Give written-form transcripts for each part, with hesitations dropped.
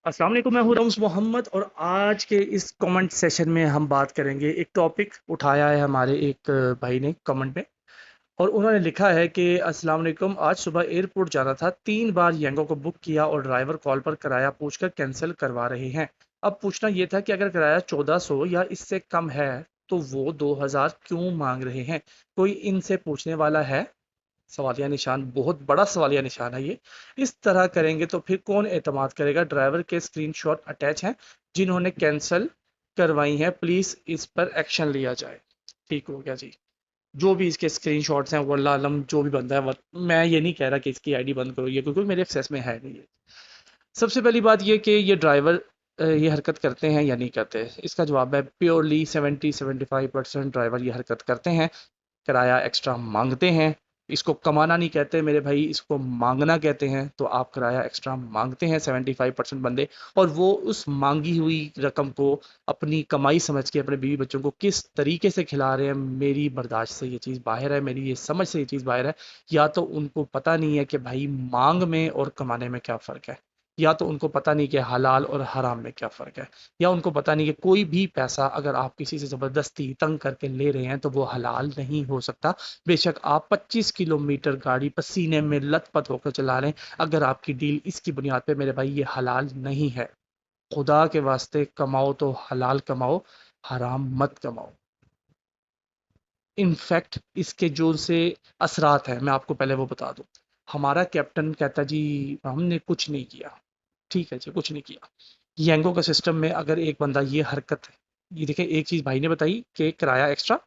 अस्सलाम वालेकुम, मैं हूँ रऊस मोहम्मद और आज के इस कमेंट सेशन में हम बात करेंगे। एक टॉपिक उठाया है हमारे एक भाई ने कमेंट में और उन्होंने लिखा है कि अस्सलाम वालेकुम, आज सुबह एयरपोर्ट जाना था, 3 बार यंगो को बुक किया और ड्राइवर कॉल पर किराया पूछकर कैंसिल करवा रहे हैं। अब पूछना ये था कि अगर किराया 1400 या इससे कम है तो वो 2000 क्यों मांग रहे हैं? कोई इनसे पूछने वाला है? सवालिया निशान, बहुत बड़ा सवालिया निशान है ये। इस तरह करेंगे तो फिर कौन एतमाद करेगा? ड्राइवर के स्क्रीनशॉट अटैच हैं जिन्होंने कैंसिल करवाई हैं, प्लीज इस पर एक्शन लिया जाए। ठीक हो गया जी। जो भी इसके स्क्रीनशॉट्स हैं वल्लाह आलम, जो भी बंदा है मैं ये नहीं कह रहा कि इसकी आईडी बंद करो ये, क्योंकि मेरे एक्सेस में है नहीं है। सबसे पहली बात ये कि ये ड्राइवर ये हरकत करते हैं या नहीं करते, इसका जवाब है प्योरली 70-75% ड्राइवर ये हरकत करते हैं। किराया एक्स्ट्रा मांगते हैं। इसको कमाना नहीं कहते मेरे भाई, इसको मांगना कहते हैं। तो आप किराया एक्स्ट्रा मांगते हैं 75% बंदे, और वो उस मांगी हुई रकम को अपनी कमाई समझ के अपने बीवी बच्चों को किस तरीके से खिला रहे हैं, मेरी बर्दाश्त से ये चीज़ बाहर है, मेरी ये समझ से ये चीज़ बाहर है। या तो उनको पता नहीं है कि भाई मांग में और कमाने में क्या फ़र्क है, या तो उनको पता नहीं कि हलाल और हराम में क्या फ़र्क है, या उनको पता नहीं कि कोई भी पैसा अगर आप किसी से ज़बरदस्ती तंग करके ले रहे हैं तो वो हलाल नहीं हो सकता। बेशक आप 25 किलोमीटर गाड़ी पसीने में लथपथ होकर चला रहे हैं, अगर आपकी डील इसकी बुनियाद पे, मेरे भाई ये हलाल नहीं है। खुदा के वास्ते कमाओ तो हलाल कमाओ, हराम मत कमाओ। इनफैक्ट इसके जो से असरात हैं मैं आपको पहले वो बता दूं। हमारा कैप्टन कहता जी हमने कुछ नहीं किया। ठीक है जी, कुछ नहीं किया। येंगो का सिस्टम में अगर एक बंदा ये हरकत है, ये देखिए, एक चीज़ भाई ने बताई कि किराया एक्स्ट्रा।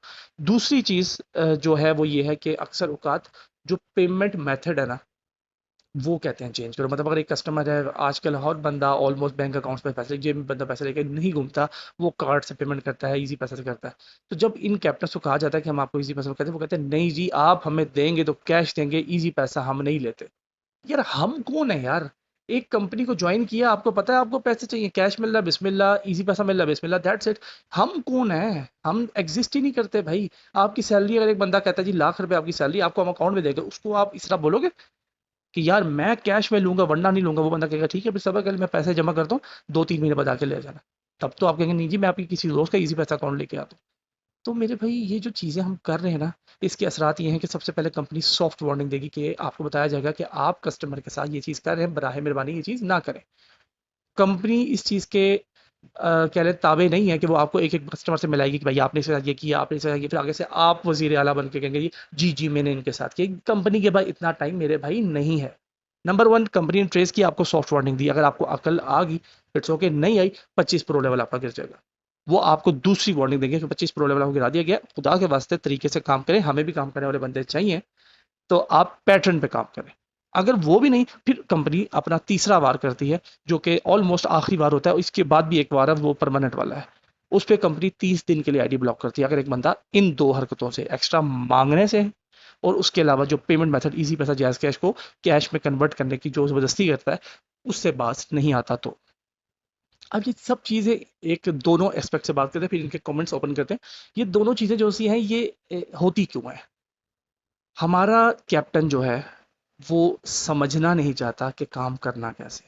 दूसरी चीज़ जो है वो ये है कि अक्सर औकात जो पेमेंट मेथड है ना, वो कहते हैं चेंज करो। मतलब अगर एक कस्टमर है, आजकल हर बंदा ऑलमोस्ट बैंक अकाउंट्स में पैसे, जेब में बंदा पैसे लेके नहीं घूमता, वो कार्ड से पेमेंट करता है, इजी पैसे से करता है। तो जब इन कैप्टन्स को कहा जाता है कि हम आपको इजी पैसा कहते हैं, वो कहते हैं नहीं जी, आप हमें देंगे तो कैश देंगे, इजी पैसा हम नहीं लेते। यार हम कौन है यार? एक कंपनी को ज्वाइन किया, आपको पता है आपको पैसे चाहिए, कैश मिल रहा है बिस्मिल्लाह, इजी पैसा मिल रहा है बिस्मिल्लाह, दैट्स इट। हम कौन है? हम एग्जिस्ट ही नहीं करते भाई। आपकी सैलरी, अगर एक बंदा कहता है जी लाख रुपए आपकी सैलरी, आपको हम अकाउंट में देगा, उसको आप इस तरह बोलोगे कि यार मैं कैश में लूंगा वरना नहीं लूंगा? वो बंदा कहेगा ठीक है फिर सब कल मैं पैसे जमा करता हूँ, 2-3 महीने बाद आके ले जाना। तब तो आप कहेंगे नहीं जी, मैं आपकी किसी दोस्त का इजी पैसा अकाउंट लेके आता हूँ। तो मेरे भाई ये जो चीज़ें हम कर रहे हैं ना, इसके असरात ये हैं कि सबसे पहले कंपनी सॉफ्ट वार्निंग देगी कि आपको बताया जाएगा कि आप कस्टमर के साथ ये चीज़ कर रहे हैं, बराहे मेहरबानी ये चीज़ ना करें। कंपनी इस चीज़ के कह लें ताबे नहीं है कि वो आपको एक एक कस्टमर से मिलाएगी कि भाई आपने इसके साथ ये किया, आपने इसके साथ ये, फिर आगे से आप वजीर आला बन के कहेंगे जी जी मैंने इनके साथ किया। कंपनी के भाई इतना टाइम मेरे भाई नहीं है। नंबर वन, कंपनी ने ट्रेस किया, आपको सॉफ्ट वार्निंग दी, अगर आपको अकल आ गई इट्स ओके, नहीं आई 25 प्रो लेवल आपका गिर जाएगा। वो आपको दूसरी वार्निंग देंगे कि 25 प्रो लेवल आपको गिरा दिया गया, खुदा के वास्ते तरीके से काम करें, हमें भी काम करने वाले बंदे चाहिए। तो आप पैटर्न पे काम करें। अगर वो भी नहीं, फिर कंपनी अपना तीसरा वार करती है, जो कि ऑलमोस्ट आखिरी वार होता है, इसके बाद भी एक वार है वो परमानेंट वाला है। उस पे कंपनी 30 दिन के लिए आईडी ब्लॉक करती है, अगर एक बंदा इन दो हरकतों से, एक्स्ट्रा मांगने से और उसके अलावा जो पेमेंट मेथड इजी पैसा जायज कैश को कैश में कन्वर्ट करने की जो जबरदस्ती करता है, उससे बाज नहीं आता। तो अब ये सब चीज़ें, एक दोनों एस्पेक्ट से बात करते हैं, फिर इनके कमेंट्स ओपन करते हैं। ये दोनों चीज़ें जो सी हैं ये होती क्यों है? हमारा कैप्टन जो है वो समझना नहीं चाहता कि काम करना कैसे।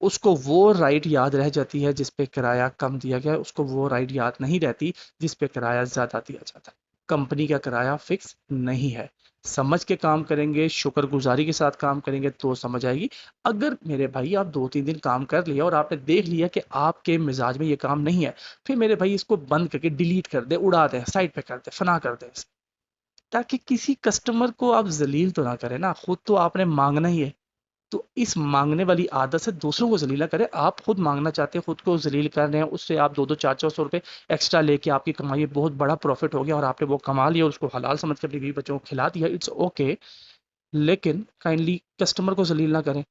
उसको वो राइड याद रह जाती है जिस पे किराया कम दिया गया है, उसको वो राइड याद नहीं रहती जिस पे किराया ज़्यादा दिया जाता है। कंपनी का किराया फिक्स नहीं है। समझ के काम करेंगे, शुक्रगुजारी के साथ काम करेंगे तो समझ आएगी। अगर मेरे भाई आप 2-3 दिन काम कर लिया और आपने देख लिया कि आपके मिजाज में ये काम नहीं है, फिर मेरे भाई इसको बंद करके डिलीट कर दे, उड़ा दें, साइड पे कर दे, फना कर दे, ताकि किसी कस्टमर को आप जलील तो ना करें ना। खुद तो आपने मांगना ही है, तो इस मांगने वाली आदत से दूसरों को जलीला करें। आप खुद मांगना चाहते हैं, खुद को जलील कर रहे हैं, उससे आप 200-400 रुपए एक्स्ट्रा लेके आपकी कमाई बहुत बड़ा प्रॉफिट हो गया और आपने वो कमा लिया और उसको हलाल समझ के अपनी बीवी बच्चों को खिला दिया, इट्स ओके। लेकिन काइंडली कस्टमर को जलील ना करें।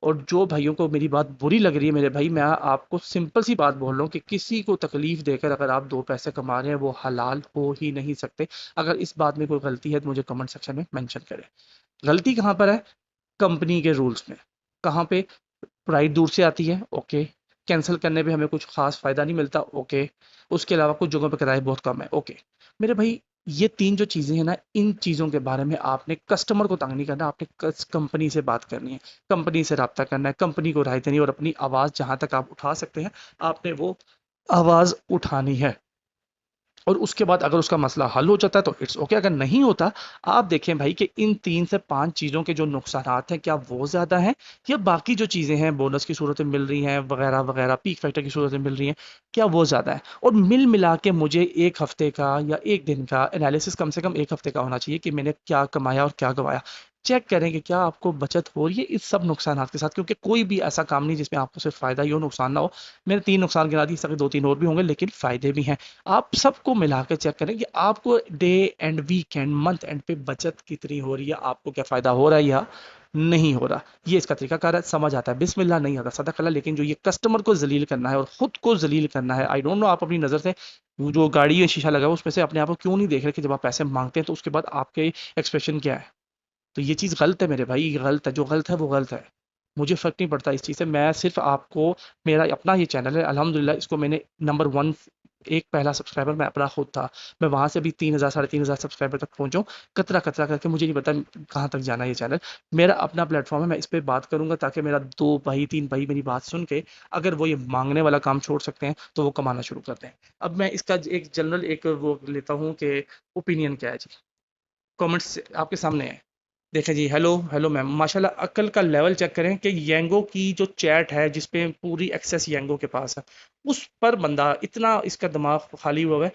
और जो भाइयों को मेरी बात बुरी लग रही है, मेरे भाई मैं आपको सिंपल सी बात बोल रहा हूँ कि किसी को तकलीफ देकर अगर आप दो पैसे कमा रहे हैं वो हलाल हो ही नहीं सकते। अगर इस बात में कोई गलती है तो मुझे कमेंट सेक्शन में मेंशन करें। गलती कहाँ पर है? कंपनी के रूल्स में। कहाँ पे? प्राइस दूर से आती है, ओके। कैंसिल करने पे हमें कुछ खास फायदा नहीं मिलता, ओके। उसके अलावा कुछ जगहों पे किराए बहुत कम है, ओके। मेरे भाई ये 3 जो चीज़ें हैं ना, इन चीज़ों के बारे में आपने कस्टमर को तंग नहीं करना, आपने कंपनी से बात करनी है, कंपनी से राब्ता करना है, कंपनी को राय देनी है और अपनी आवाज़ जहाँ तक आप उठा सकते हैं, आपने वो आवाज़ उठानी है। और उसके बाद अगर उसका मसला हल हो जाता है तो इट्स ओके, अगर नहीं होता, आप देखें भाई कि इन 3 से 5 चीज़ों के जो नुकसानात हैं, क्या वो ज़्यादा हैं या बाकी जो चीज़ें हैं, बोनस की सूरत में मिल रही हैं वगैरह वगैरह, पीक फैक्टर की सूरत में मिल रही हैं, क्या वो ज़्यादा है? और मिल मिला के मुझे 1 हफ्ते का या 1 दिन का एनालिसिस कम से कम 1 हफ्ते का होना चाहिए कि मैंने क्या कमाया और क्या गवाया। चेक करें कि क्या आपको बचत हो रही है इस सब नुकसानात के साथ, क्योंकि कोई भी ऐसा काम नहीं जिसमें आपको सिर्फ फ़ायदा ही हो, नुकसान ना हो। मैंने 3 नुकसान गिना दिए, इसके 2-3 और भी होंगे, लेकिन फ़ायदे भी हैं। आप सबको मिला के चेक करें कि आपको day and weekend month and पे बचत कितनी हो रही है, आपको क्या फ़ायदा हो रहा है या नहीं हो रहा। ये इसका तरीकाकार है, समझ आता है, बिस्मिल्लाह नहीं आता सदा कला। लेकिन जो ये कस्टमर को जलील करना है और खुद को जलील करना है, आई डोंट नो आप अपनी नज़र से वो जो गाड़ी में शीशा लगा है उसमें से अपने आप को क्यों नहीं देख रहे कि जब आप पैसे मांगते हैं तो उसके बाद आपके एक्सप्रेशन क्या है। तो ये चीज़ गलत है मेरे भाई, ये गलत है, जो गलत है वो गलत है। मुझे फ़र्क नहीं पड़ता इस चीज़ से, मैं सिर्फ आपको, मेरा अपना ये चैनल है अल्हम्दुलिल्लाह, इसको मैंने नंबर 1, एक पहला सब्सक्राइबर मैं अपना खुद था। मैं वहाँ से भी 3000 साढ़े 3000 सब्सक्राइबर तक पहुँचा, कतरा-कतरा करके, मुझे नहीं पता कहाँ तक जाना है ये चैनल। मेरा अपना प्लेटफ़ॉर्म है, मैं इस पे बात करूँगा ताकि मेरा 2 भाई 3 भाई मेरी बात सुन के अगर वो ये माँगने वाला काम छोड़ सकते हैं, तो वो कमाना शुरू कर दें। अब मैं इसका एक जनरल एक वो लेता हूँ कि ओपिनियन क्या है जी? कमेंट्स आपके सामने है। देखें जी, हेलो हेलो मैम, माशाल्लाह अक्ल का लेवल चेक करें कि येंगो की जो चैट है जिस पे पूरी एक्सेस येंगो के पास है, उस पर बंदा इतना इसका दिमाग खाली हुआ है।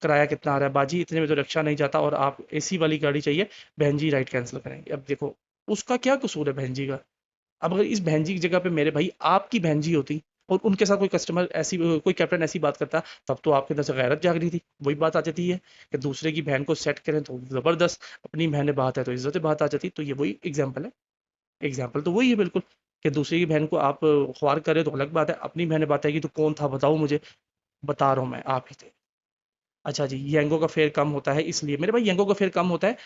किराया कितना आ रहा है बाजी, इतने में तो रिक्शा नहीं जाता और आप एसी वाली गाड़ी चाहिए, बहन जी राइट कैंसिल करेंगे। अब देखो उसका क्या कसूर है बहन जी का। अब अगर इस बहन जी की जगह पे मेरे भाई आपकी बहन जी होती और उनके साथ कोई कस्टमर ऐसी, कोई कैप्टन ऐसी बात करता, तब तो आपके अंदर से गैरत जाग रही थी। वही बात आ जाती है कि दूसरे की बहन को सेट करें तो ज़बरदस्त, अपनी बहन बात है तो इज्जत बात आ जाती। तो ये वही एग्जाम्पल है, एग्जाम्पल तो वही है बिल्कुल, कि दूसरे की बहन को आप ख्वार करें तो अलग बात है, अपनी बहन बात आएगी तो कौन था बताओ मुझे, बता रहा हूँ मैं, आप ही थे। अच्छा जी, येंगो का फेयर कम होता है, इसलिए मेरे भाई येंगो का फेयर कम होता है,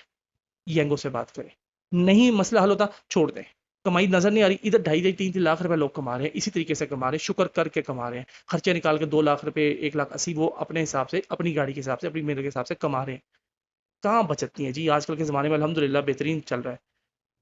येंगो से बात करें। नहीं मसला हल होता, छोड़ दें। कमाई नजर नहीं आ रही, इधर 2.5 3 लाख रुपए लोग कमा रहे हैं, इसी तरीके से कमा रहे हैं, शुक्र करके कमा रहे हैं, खर्चे निकाल के 2 लाख रुपए 1,80,000 वो अपने हिसाब से, अपनी गाड़ी के हिसाब से, अपनी मेरे के हिसाब से कमा रहे हैं। कहाँ बचत नहीं है जी, आजकल के ज़माने में अल्हम्दुलिल्लाह बेहतरीन चल रहा है।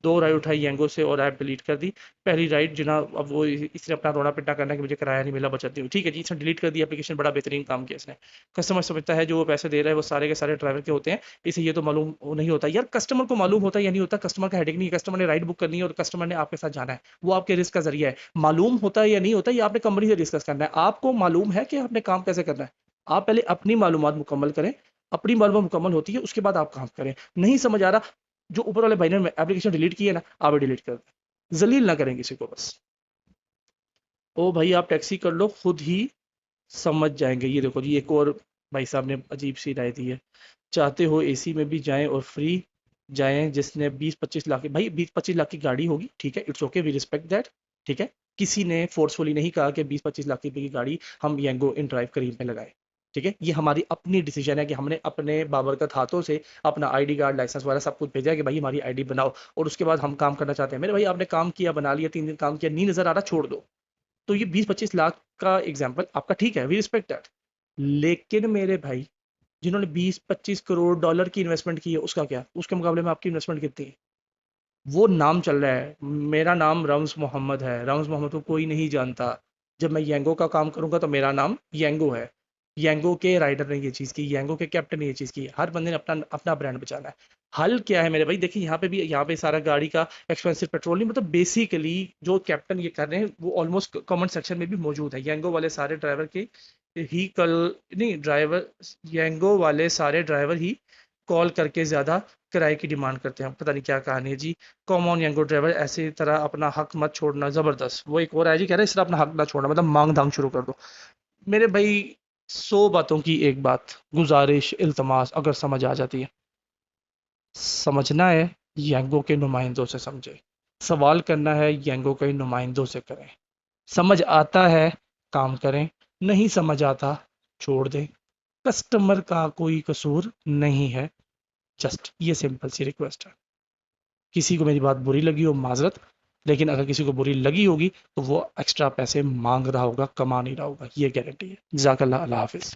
2 राइड उठाई येंगो से और ऐप डिलीट कर दी। पहली राइड जनाब, अब वो इसने अपना रोना पिट्टा करना है कि मुझे किराया नहीं मिला, बचत नहीं हुई। ठीक है जी, इसने डिलीट कर दी एप्लीकेशन, बड़ा बेहतरीन काम किया इसने। कस्टमर समझता है जो वो पैसे दे रहा है वो सारे के सारे ड्राइवर के होते हैं, इसे ये तो मालूम नहीं होता। यार कस्टमर को मालूम होता है या नहीं होता, कस्टमर का हेडेक नहीं है, कस्टमर ने राइड बुक करनी है और कस्टमर ने आपके साथ जाना है, वो आपके रिस्क का जरिया है। मालूम होता है या नहीं होता, ये आपने कंपनी से डिस्कस करना है। आपको मालूम है कि आपने काम कैसे करना है, आप पहले अपनी मालूमात मुकम्मल करें। अपनी मालूमात मुकम्मल होती है उसके बाद आप काम करें। नहीं समझ आ रहा, जो ऊपर वाले भाई ने एप्लीकेशन डिलीट की है ना, आप डिलीट कर दें, जलील ना करें किसी को बस। ओ भाई आप टैक्सी कर लो, खुद ही समझ जाएंगे। ये देखो जी, एक और भाई साहब ने अजीब सी राय दी है, चाहते हो एसी में भी जाएं और फ्री जाएं, जिसने 20-25 लाख की, भाई 20-25 लाख की गाड़ी होगी, ठीक है, it's okay, we respect that. ठीक है, किसी ने फोर्सफुली नहीं कहा कि 20-25 लाख की गाड़ी हम येंगो इन ड्राइव करीब में लगाए। ठीक है, ये हमारी अपनी डिसीजन है कि हमने अपने बाबरकत हाथों से अपना आईडी कार्ड लाइसेंस वगैरह सब कुछ भेजा है कि भाई हमारी आईडी बनाओ, और उसके बाद हम काम करना चाहते हैं। मेरे भाई आपने काम किया, बना लिया, 3 दिन काम किया, नहीं नजर आ रहा, छोड़ दो। तो ये 20-25 लाख का एग्जाम्पल आपका ठीक है, वी रिस्पेक्ट दैट। लेकिन मेरे भाई जिन्होंने 20-25 करोड़ डॉलर की इन्वेस्टमेंट की है, उसका क्या, उसके मुकाबले में आपकी इन्वेस्टमेंट कितनी है? वो नाम चल रहा है, मेरा नाम रम्स मोहम्मद है, रम्स मोहम्मद को कोई नहीं जानता। जब मैं येंगो का काम करूंगा तो मेरा नाम येंगो है। येंगो के राइडर ने ये चीज़ की, येंगो के कैप्टन ने ये चीज़ की, हर बंदे ने अपना अपना ब्रांड बचाना है। हल क्या है मेरे भाई, देखिए यहाँ पे भी, यहाँ पे सारा गाड़ी का एक्सपेंसिव पेट्रोल नहीं, मतलब बेसिकली जो कैप्टन ये कर रहे हैं वो ऑलमोस्ट कमेंट सेक्शन में भी मौजूद है। येंगो वाले सारे ड्राइवर के ही कल, नहीं ड्राइवर, येंगो वाले सारे ड्राइवर ही कॉल करके ज़्यादा किराए की डिमांड करते हैं, पता नहीं क्या कहानी है जी। कॉम ऑन यंगो ड्राइवर, ऐसी तरह अपना हक मत छोड़ना, जबरदस्त। वो एक और है जी, कह रहे हैं इस तरह अपना हक ना छोड़ना मतलब मांग धांग शुरू कर दो। मेरे भाई 100 बातों की एक बात, गुजारिश इल्तमास, अगर समझ आ जाती है, समझना है यंगो के नुमाइंदों से समझे, सवाल करना है यंगो के नुमाइंदों से करें, समझ आता है काम करें, नहीं समझ आता छोड़ दें। कस्टमर का कोई कसूर नहीं है, जस्ट ये सिंपल सी रिक्वेस्ट है। किसी को मेरी बात बुरी लगी हो माजरत, लेकिन अगर किसी को बुरी लगी होगी तो वो एक्स्ट्रा पैसे मांग रहा होगा, कमा नहीं रहा होगा, ये गारंटी है। जज़ाकल्लाह, अल्लाह हाफिज़।